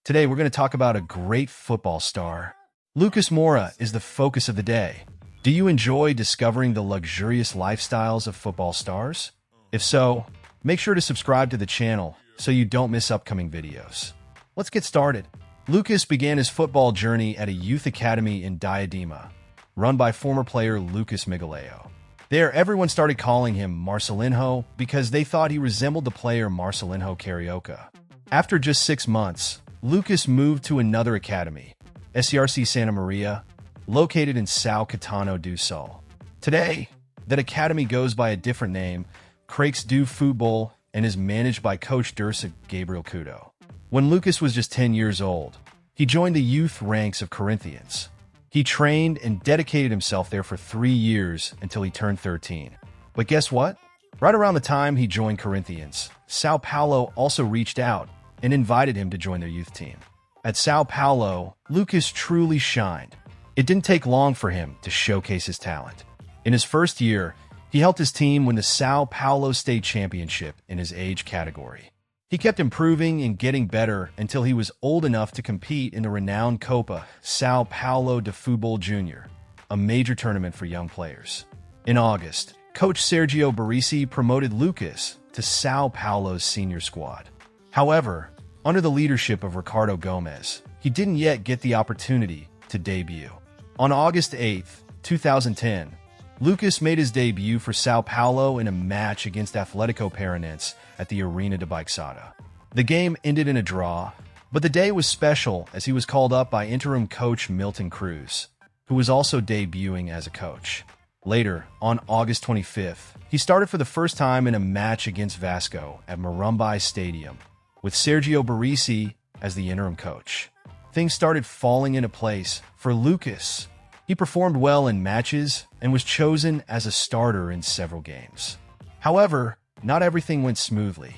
Today, we're going to talk about a great football star. Lucas Moura is the focus of the day. Do you enjoy discovering the luxurious lifestyles of football stars? If so, make sure to subscribe to the channel so you don't miss upcoming videos. Let's get started. Lucas began his football journey at a youth academy in Diadema, run by former player Lucas Moura. There, everyone started calling him Marcelinho because they thought he resembled the player Marcelinho Carioca. After just 6 months, Lucas moved to another academy, SCRC Santa Maria, located in São Caetano do Sul. Today, that academy goes by a different name, Craques do Futebol, and is managed by coach Dirce Gabriel Couto. When Lucas was just 10 years old, he joined the youth ranks of Corinthians. He trained and dedicated himself there for 3 years until he turned 13. But guess what? Right around the time he joined Corinthians, São Paulo also reached out and invited him to join their youth team. At São Paulo, Lucas truly shined. It didn't take long for him to showcase his talent. In his first year, he helped his team win the São Paulo State Championship in his age category. He kept improving and getting better until he was old enough to compete in the renowned Copa São Paulo de Futebol Júnior, a major tournament for young players. In August, coach Sergio Barisi promoted Lucas to São Paulo's senior squad. However, under the leadership of Ricardo Gomes, he didn't yet get the opportunity to debut. On August 8, 2010, Lucas made his debut for São Paulo in a match against Atlético Paranaense at the Arena de Baixada. The game ended in a draw, but the day was special as he was called up by interim coach Milton Cruz, who was also debuting as a coach. Later, on August 25th, he started for the first time in a match against Vasco at Morumbi Stadium, with Sergio Barisi as the interim coach. Things started falling into place for Lucas. He performed well in matches and was chosen as a starter in several games. However, not everything went smoothly.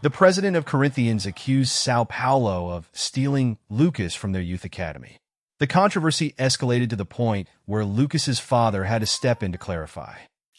The president of Corinthians accused São Paulo of stealing Lucas from their youth academy. The controversy escalated to the point where Lucas's father had to step in to clarify.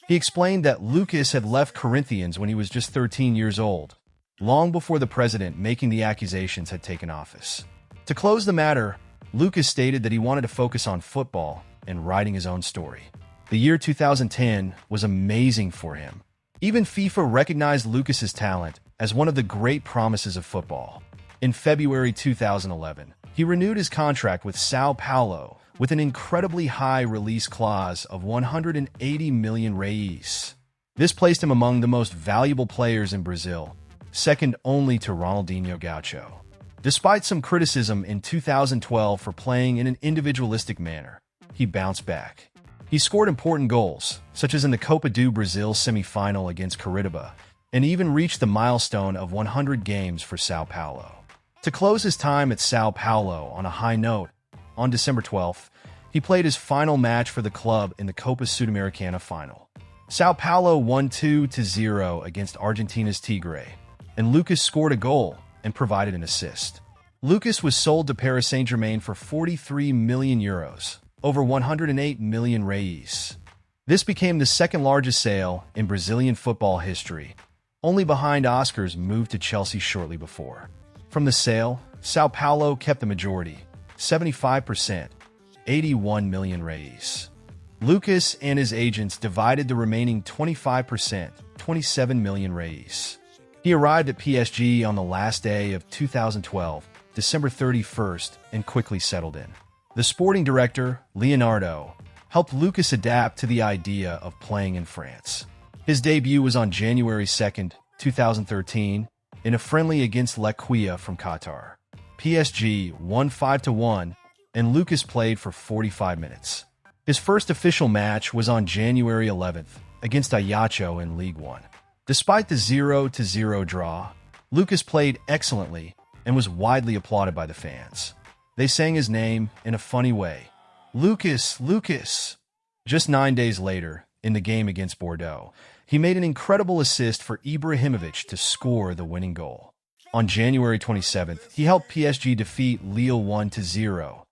He explained that Lucas had left Corinthians when he was just 13 years old, long before the president making the accusations had taken office. To close the matter, Lucas stated that he wanted to focus on football and writing his own story. The year 2010 was amazing for him. Even FIFA recognized Lucas's talent as one of the great promises of football. In February 2011, he renewed his contract with São Paulo with an incredibly high release clause of 180 million reais. This placed him among the most valuable players in Brazil, second only to Ronaldinho Gaucho. Despite some criticism in 2012 for playing in an individualistic manner, he bounced back. He scored important goals, such as in the Copa do Brasil semi-final against Curitiba, and even reached the milestone of 100 games for São Paulo. To close his time at São Paulo on a high note, on December 12th, he played his final match for the club in the Copa Sudamericana final. São Paulo won 2-0 against Argentina's Tigre, and Lucas scored a goal and provided an assist. Lucas was sold to Paris Saint-Germain for 43 million euros, over 108 million reais. This became the second largest sale in Brazilian football history, only behind Oscar's move to Chelsea shortly before. From the sale, São Paulo kept the majority, 75%, 81 million reais. Lucas and his agents divided the remaining 25%, 27 million reais. He arrived at PSG on the last day of 2012, December 31st, and quickly settled in. The sporting director, Leonardo, helped Lucas adapt to the idea of playing in France. His debut was on January 2nd, 2013, in a friendly against Lequia from Qatar. PSG won 5-1, and Lucas played for 45 minutes. His first official match was on January 11th, against Ajaccio in League One. Despite the 0-0 draw, Lucas played excellently and was widely applauded by the fans. They sang his name in a funny way. Lucas, Lucas. Just 9 days later, in the game against Bordeaux, he made an incredible assist for Ibrahimovic to score the winning goal. On January 27th, he helped PSG defeat Lille 1-0,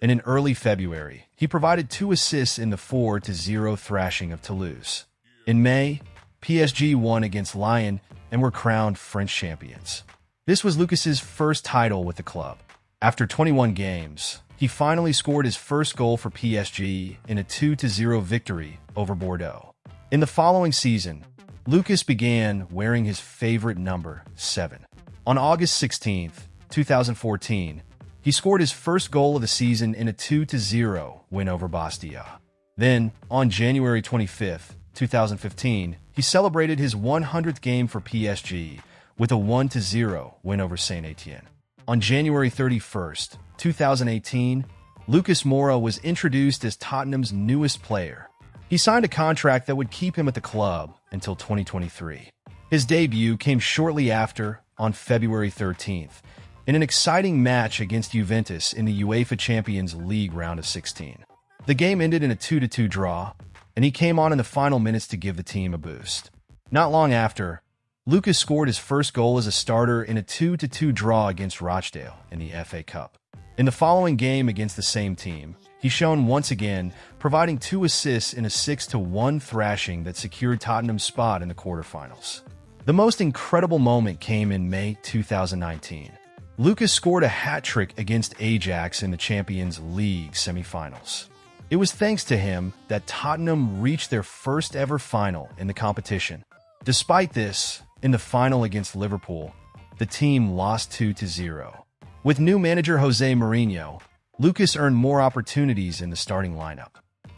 and in early February, he provided 2 assists in the 4-0 thrashing of Toulouse. In May, PSG won against Lyon and were crowned French champions. This was Lucas's first title with the club. After 21 games, he finally scored his first goal for PSG in a 2-0 victory over Bordeaux. In the following season, Lucas began wearing his favorite number, 7. On August 16, 2014, he scored his first goal of the season in a 2-0 win over Bastia. Then, on January 25, 2015, he celebrated his 100th game for PSG with a 1-0 win over Saint-Étienne. On January 31, 2018, Lucas Moura was introduced as Tottenham's newest player. He signed a contract that would keep him at the club until 2023. His debut came shortly after, on February 13th, in an exciting match against Juventus in the UEFA Champions League round of 16. The game ended in a 2-2 draw, and he came on in the final minutes to give the team a boost. Not long after, Lucas scored his first goal as a starter in a 2-2 draw against Rochdale in the FA Cup. In the following game against the same team, he shone once again, providing 2 assists in a 6-1 thrashing that secured Tottenham's spot in the quarterfinals. The most incredible moment came in May 2019. Lucas scored a hat-trick against Ajax in the Champions League semi-finals. It was thanks to him that Tottenham reached their first ever final in the competition. Despite this, in the final against Liverpool, the team lost 2-0. With new manager Jose Mourinho, Lucas earned more opportunities in the starting lineup.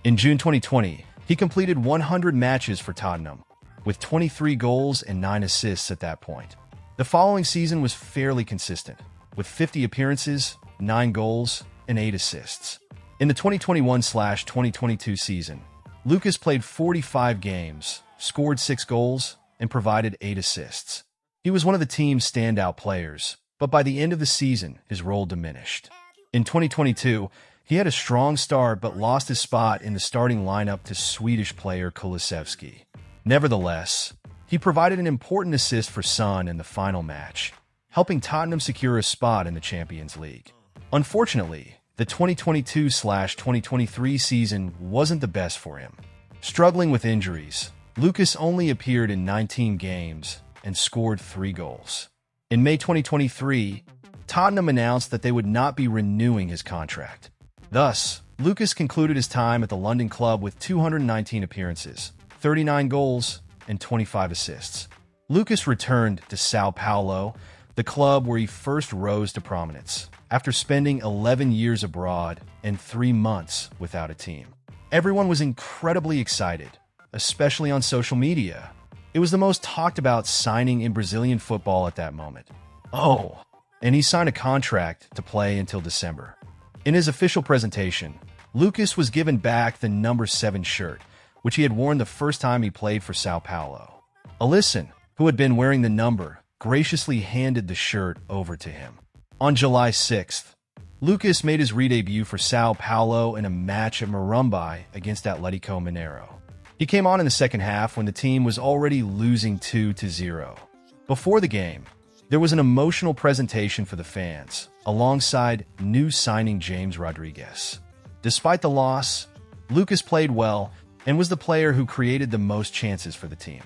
In June 2020, he completed 100 matches for Tottenham, with 23 goals and 9 assists at that point. The following season was fairly consistent, with 50 appearances, 9 goals, and 8 assists. In the 2021-2022 season, Lucas played 45 games, scored 6 goals, and provided 8 assists. He was one of the team's standout players, but by the end of the season, his role diminished. In 2022, he had a strong start but lost his spot in the starting lineup to Swedish player Kulusevski. Nevertheless, he provided an important assist for Son in the final match, helping Tottenham secure a spot in the Champions League. Unfortunately, the 2022-2023 season wasn't the best for him. Struggling with injuries, Lucas only appeared in 19 games and scored 3 goals. In May 2023, Tottenham announced that they would not be renewing his contract. Thus, Lucas concluded his time at the London club with 219 appearances, 39 goals, and 25 assists. Lucas returned to São Paulo, the club where he first rose to prominence, after spending 11 years abroad and 3 months without a team. Everyone was incredibly excited, especially on social media. It was the most talked about signing in Brazilian football at that moment. Oh, and he signed a contract to play until December. In his official presentation, Lucas was given back the number 7 shirt, which he had worn the first time he played for São Paulo. Alisson, who had been wearing the number, graciously handed the shirt over to him. On July 6th, Lucas made his re-debut for São Paulo in a match at Morumbi against Atlético Mineiro. He came on in the second half when the team was already losing 2-0. Before the game, there was an emotional presentation for the fans, alongside new signing James Rodriguez. Despite the loss, Lucas played well and was the player who created the most chances for the team.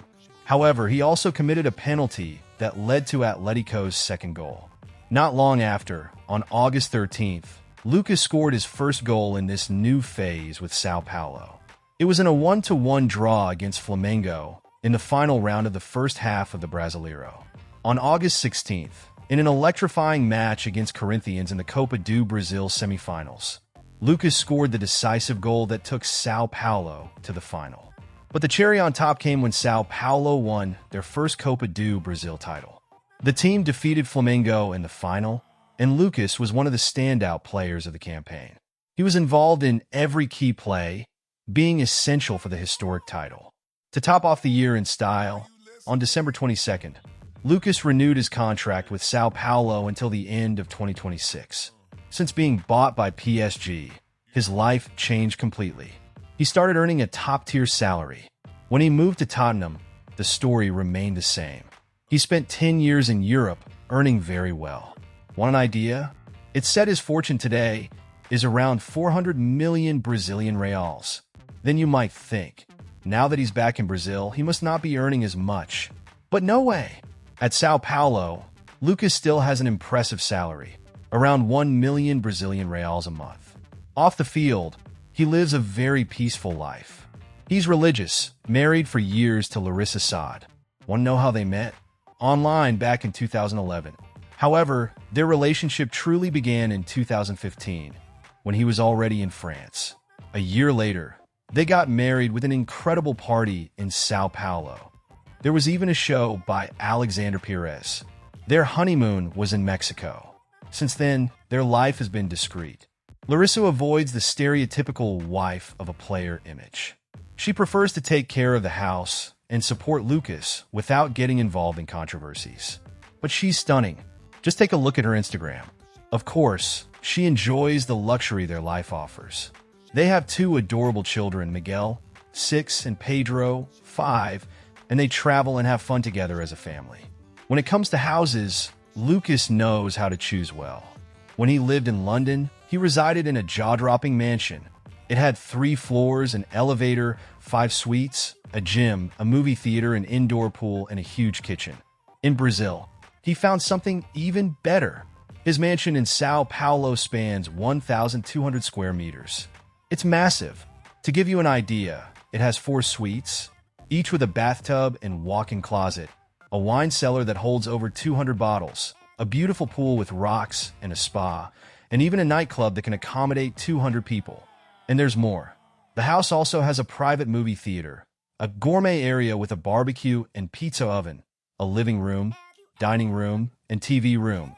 However, he also committed a penalty that led to Atletico's second goal. Not long after, on August 13th, Lucas scored his first goal in this new phase with São Paulo. It was in a 1-1 draw against Flamengo in the final round of the first half of the Brasileiro. On August 16th, in an electrifying match against Corinthians in the Copa do Brasil semifinals, Lucas scored the decisive goal that took São Paulo to the final. But the cherry on top came when São Paulo won their first Copa do Brasil title. The team defeated Flamengo in the final, and Lucas was one of the standout players of the campaign. He was involved in every key play, being essential for the historic title. To top off the year in style, on December 22nd, Lucas renewed his contract with São Paulo until the end of 2026. Since being bought by PSG, his life changed completely. He started earning a top-tier salary. When he moved to Tottenham, the story remained the same. He spent 10 years in Europe, earning very well. Want an idea? It's said his fortune today is around 400 million Brazilian reals. Then you might think, now that he's back in Brazil, he must not be earning as much. But no way! At São Paulo, Lucas still has an impressive salary, around 1 million Brazilian reals a month. Off the field, he lives a very peaceful life. He's religious, married for years to Larissa Saad. Want to know how they met? Online back in 2011. However, their relationship truly began in 2015, when he was already in France. A year later, they got married with an incredible party in São Paulo. There was even a show by Alexander Pires. Their honeymoon was in Mexico. Since then, their life has been discreet. Larissa avoids the stereotypical wife of a player image. She prefers to take care of the house and support Lucas without getting involved in controversies. But she's stunning. Just take a look at her Instagram. Of course, she enjoys the luxury their life offers. They have two adorable children, Miguel, 6, and Pedro, 5, and they travel and have fun together as a family. When it comes to houses, Lucas knows how to choose well. When he lived in London, he resided in a jaw-dropping mansion. It had 3 floors, an elevator, 5 suites, a gym, a movie theater, an indoor pool, and a huge kitchen. In Brazil, he found something even better. His mansion in São Paulo spans 1,200 square meters. It's massive. To give you an idea, it has 4 suites, each with a bathtub and walk-in closet, a wine cellar that holds over 200 bottles, a beautiful pool with rocks and a spa, and even a nightclub that can accommodate 200 people. And there's more. The house also has a private movie theater, a gourmet area with a barbecue and pizza oven, a living room, dining room, and TV room,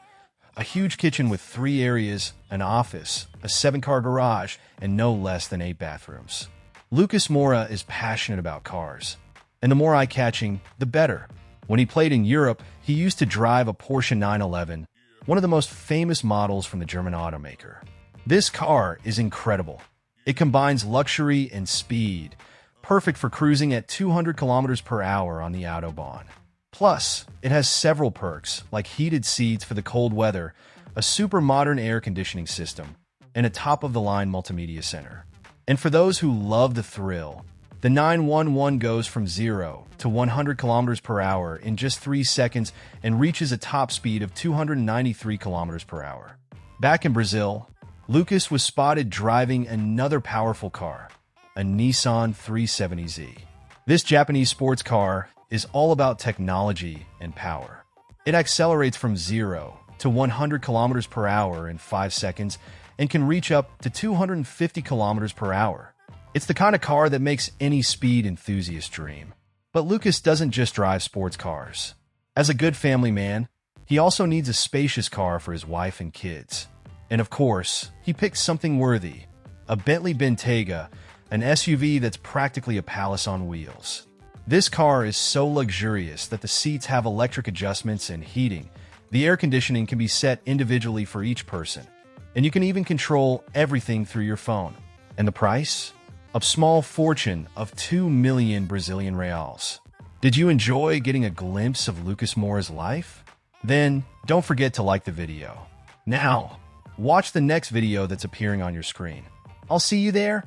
a huge kitchen with 3 areas, an office, a 7-car garage, and no less than 8 bathrooms. Lucas Moura is passionate about cars, and the more eye-catching, the better. When he played in Europe, he used to drive a Porsche 911, one of the most famous models from the German automaker. This car is incredible. It combines luxury and speed, perfect for cruising at 200 kilometers per hour on the Autobahn. Plus, it has several perks like heated seats for the cold weather, a super modern air conditioning system, and a top-of-the-line multimedia center. And for those who love the thrill, the 911 goes from 0 to 100 kilometers per hour in just 3 seconds and reaches a top speed of 293 kilometers per hour. Back in Brazil, Lucas was spotted driving another powerful car, a Nissan 370Z. This Japanese sports car is all about technology and power. It accelerates from 0 to 100 kilometers per hour in 5 seconds and can reach up to 250 kilometers per hour. It's the kind of car that makes any speed enthusiast dream. But Lucas doesn't just drive sports cars. As a good family man, he also needs a spacious car for his wife and kids. And of course, he picks something worthy, a Bentley Bentayga, an SUV that's practically a palace on wheels. This car is so luxurious that the seats have electric adjustments and heating. The air conditioning can be set individually for each person. And you can even control everything through your phone. And the price? A small fortune of 2 million Brazilian reals. Did you enjoy getting a glimpse of Lucas Moura's life? Then don't forget to like the video. Now, watch the next video that's appearing on your screen. I'll see you there.